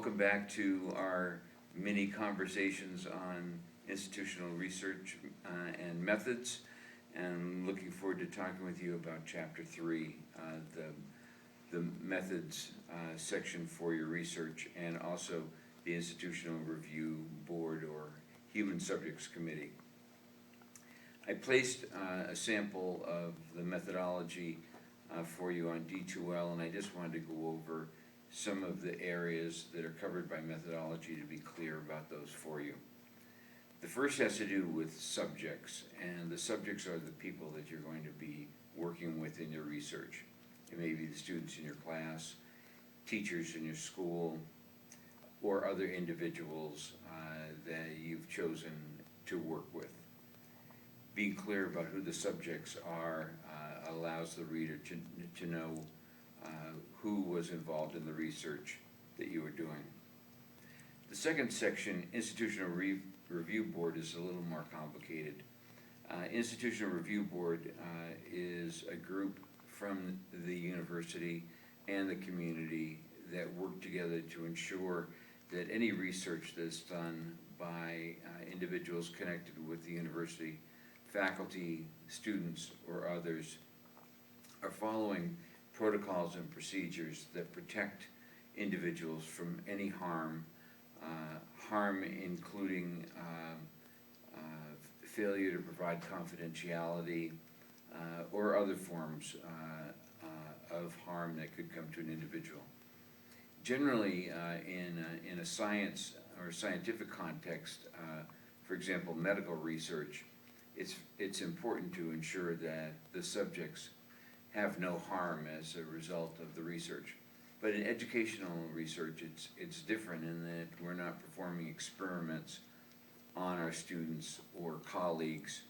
Welcome back to our mini conversations on institutional research and methods. And looking forward to talking with you about Chapter 3, the methods section for your research, and also the Institutional Review Board or Human Subjects Committee. I placed a sample of the methodology for you on D2L, and I just wanted to go over some of the areas that are covered by methodology to be clear about those for you. The first has to do with subjects, and the subjects are the people that you're going to be working with in your research. It may be the students in your class, teachers in your school, or other individuals that you've chosen to work with. Being clear about who the subjects are allows the reader to know who was involved in the research that you were doing. The second section, Institutional Review Board, is a little more complicated. Institutional Review Board is a group from the university and the community that work together to ensure that any research that's done by individuals connected with the university, faculty, students, or others, are following protocols and procedures that protect individuals from any harm, including failure to provide confidentiality or other forms of harm that could come to an individual. Generally, in a science or scientific context, for example, medical research, it's important to ensure that the subjects have no harm as a result of the research. But in educational research, it's different in that we're not performing experiments on our students or colleagues,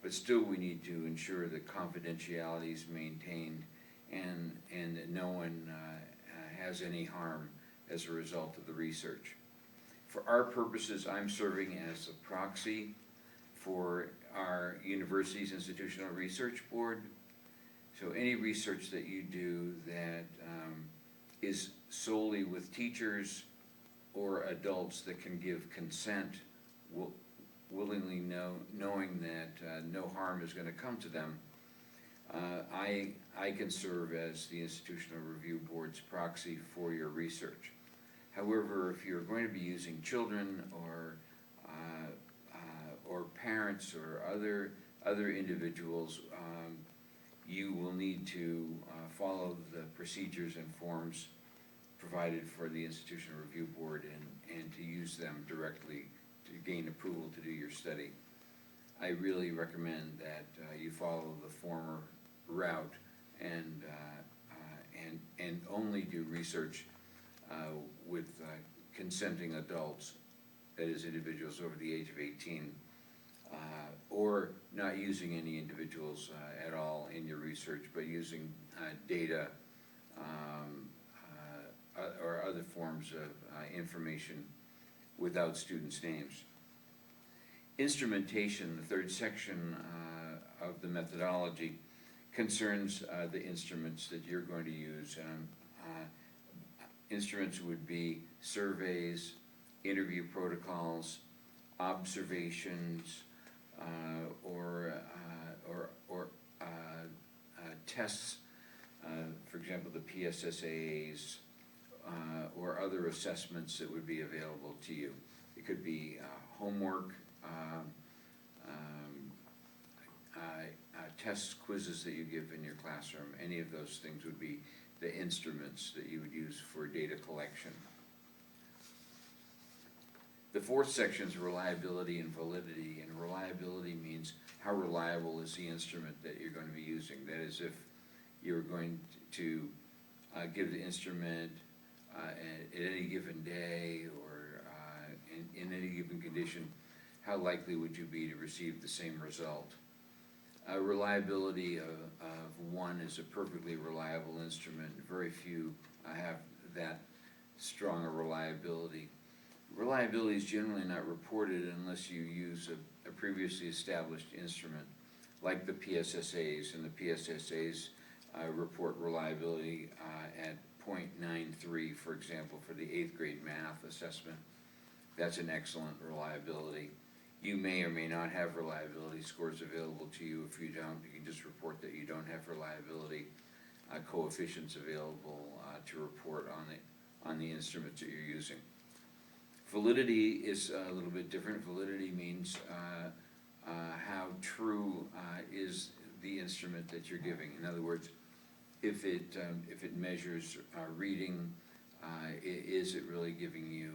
but still we need to ensure that confidentiality is maintained and that no one has any harm as a result of the research. For our purposes, I'm serving as a proxy for our university's Institutional Research Board. So any research that you do that is solely with teachers or adults that can give consent, willingly knowing that no harm is going to come to them, I can serve as the Institutional Review Board's proxy for your research. However, if you're going to be using children or parents or other individuals, you will need to follow the procedures and forms provided for the Institutional Review Board and to use them directly to gain approval to do your study. I really recommend that you follow the former route and only do research with consenting adults, that is individuals over the age of 18, or not using any individuals at all in your research, but using data or other forms of information without students' names. Instrumentation, the third section of the methodology, concerns the instruments that you're going to use. Instruments would be surveys, interview protocols, observations, or tests, for example, the PSSAs, or other assessments that would be available to you. It could be homework, tests, quizzes that you give in your classroom. Any of those things would be the instruments that you would use for data collection. The fourth section is reliability and validity, and reliability means how reliable is the instrument that you're going to be using. That is, if you're going to give the instrument at any given day or in any given condition, how likely would you be to receive the same result? Reliability of one is a perfectly reliable instrument. Very few have that strong a reliability. Reliability is generally not reported unless you use a previously established instrument, like the PSSAs, and the PSSAs report reliability .93, for example, for the 8th grade math assessment. That's an excellent reliability. You may or may not have reliability scores available to you. If you don't, you can just report that you don't have reliability coefficients available to report on the instruments that you're using. Validity is a little bit different. Validity means how true is the instrument that you're giving. In other words, if it measures reading, is it really giving you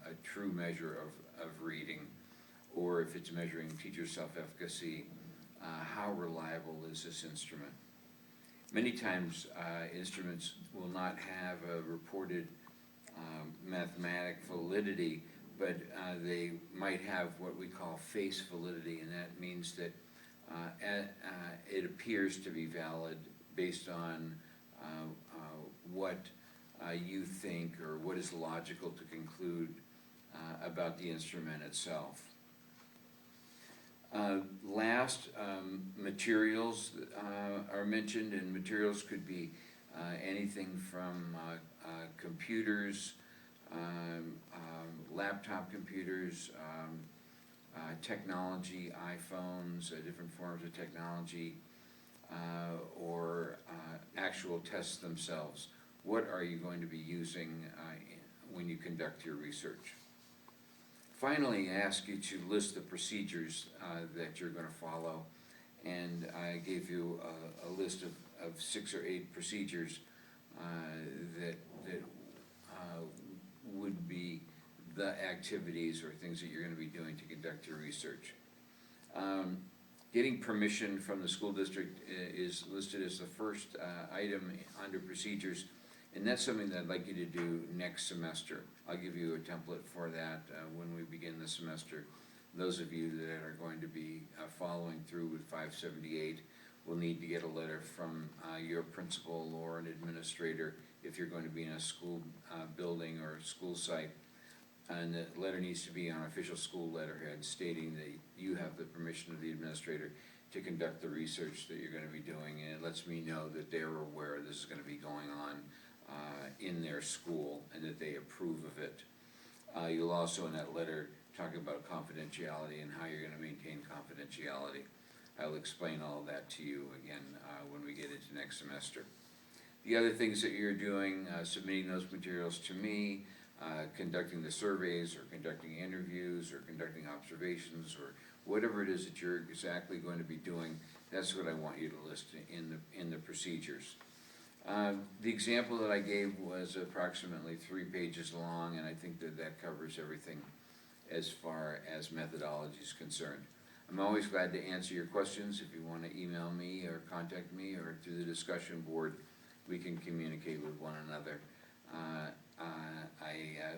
a true measure of reading? Or if it's measuring teacher self-efficacy, how reliable is this instrument? Many times instruments will not have a reported mathematic validity, but they might have what we call face validity, and that means that it appears to be valid based on what you think or what is logical to conclude about the instrument itself. Last, materials are mentioned, and materials could be anything from computers, laptop computers, technology, iPhones, different forms of technology, or actual tests themselves. What are you going to be using when you conduct your research? Finally, I ask you to list the procedures that you're going to follow, and I gave you a list of 6 or 8 procedures that would be the activities or things that you're going to be doing to conduct your research. Getting permission from the school district is listed as the first item under procedures, and that's something that I'd like you to do next semester. I'll give you a template for that when we begin the semester. Those of you that are going to be following through with 578 will need to get a letter from your principal or an administrator if you're going to be in a school building or school site. And the letter needs to be on official school letterhead stating that you have the permission of the administrator to conduct the research that you're going to be doing, and it lets me know that they're aware this is going to be going on in their school and that they approve of it. You'll also in that letter talk about confidentiality and how you're going to maintain confidentiality. I'll explain all of that to you again when we get into next semester. The other things that you're doing, submitting those materials to me, conducting the surveys or conducting interviews or conducting observations or whatever it is that you're exactly going to be doing, that's what I want you to list in the procedures. The example that I gave was approximately 3 pages long, and I think that covers everything as far as methodology is concerned. I'm always glad to answer your questions. If you want to email me or contact me or through the discussion board, we can communicate with one another. I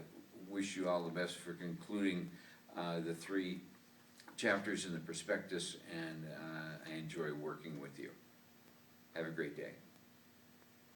wish you all the best for concluding the 3 chapters in the prospectus, and I enjoy working with you. Have a great day.